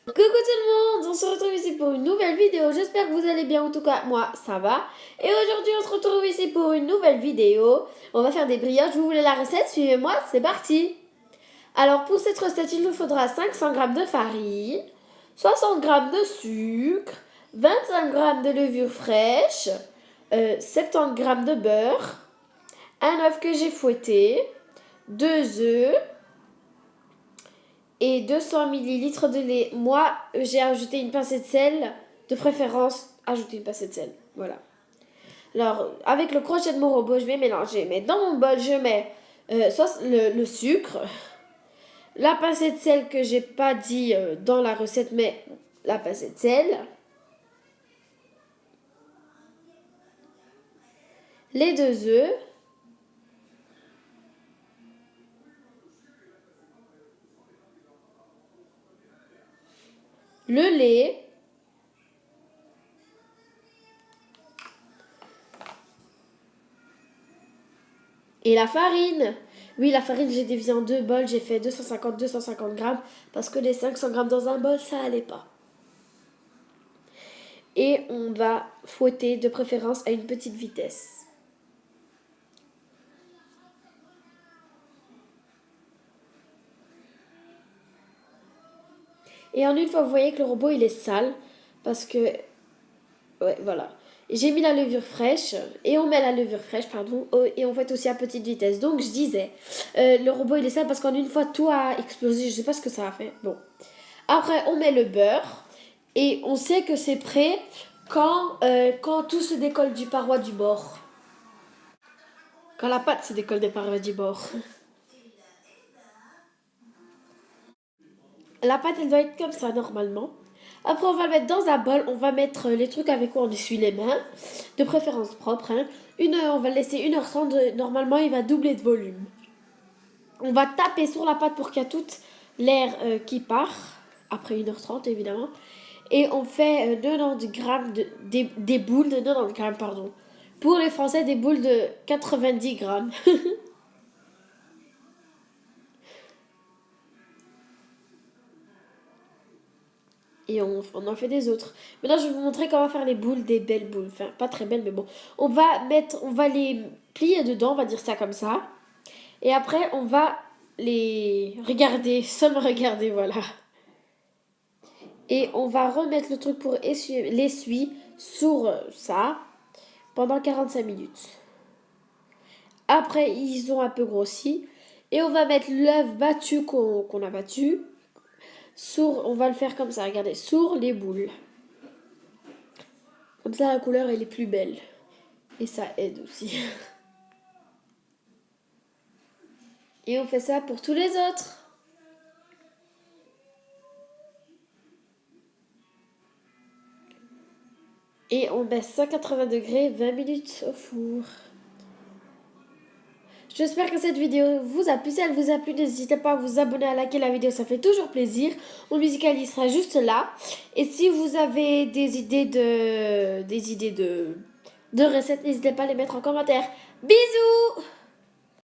Coucou tout le monde, on se retrouve ici pour une nouvelle vidéo, j'espère que vous allez bien, en tout cas moi ça va. Et aujourd'hui on se retrouve ici pour une nouvelle vidéo, on va faire des brioches, vous voulez la recette, suivez-moi, c'est parti. Alors pour cette recette il nous faudra 500 g de farine, 60 g de sucre, 25 g de levure fraîche, 70 g de beurre, un œuf que j'ai fouetté, 2 œufs, et 200 ml de lait. Moi, j'ai ajouté une pincée de sel. De préférence, ajouter une pincée de sel. Voilà. Alors, avec le crochet de mon robot, je vais mélanger. Mais dans mon bol, je mets soit le sucre, la pincée de sel que j'ai pas dit dans la recette, mais la pincée de sel, les 2 œufs, le lait, et la farine. Oui, la farine, j'ai divisé en 2 bols. J'ai fait 250 grammes parce que les 500 grammes dans un bol, ça allait pas. Et on va fouetter de préférence à une petite vitesse. Et en une fois, vous voyez que le robot, il est sale parce que... Ouais, voilà. J'ai mis la levure fraîche, et on met la levure fraîche, pardon, et on fait aussi à petite vitesse. Donc je disais, le robot il est sale parce qu'en une fois tout a explosé, je sais pas ce que ça a fait. Bon. Après on met le beurre, et on sait que c'est prêt quand tout se décolle du paroi du bord. Quand la pâte se décolle des parois du bord. La pâte elle doit être comme ça normalement. Après, on va le mettre dans un bol. On va mettre les trucs avec quoi on essuie les mains. De préférence propre. Hein. On va le laisser 1h30. Normalement, il va doubler de volume. On va taper sur la pâte pour qu'il y ait tout l'air qui part. Après 1h30, évidemment. Et on fait 90 grammes des boules de 90 grammes, pardon. Pour les Français, des boules de 90 grammes. Et on en fait des autres. Maintenant, je vais vous montrer comment faire les boules, des belles boules. Enfin, pas très belles, mais bon. On va les plier dedans, on va dire ça comme ça. Et après, on va les regarder, seulement regarder, voilà. Et on va remettre le truc pour l'essuie sur ça pendant 45 minutes. Après, ils ont un peu grossi. Et on va mettre l'œuf battu qu'on a battu. On va le faire comme ça, regardez, sur les boules. Comme ça, la couleur, elle est plus belle. Et ça aide aussi. Et on fait ça pour tous les autres. Et on baisse 180 degrés, 20 minutes au four. J'espère que cette vidéo vous a plu. Si elle vous a plu, n'hésitez pas à vous abonner, à liker la vidéo, ça fait toujours plaisir. Mon musical, il sera juste là. Et si vous avez des idées de recettes, n'hésitez pas à les mettre en commentaire. Bisous!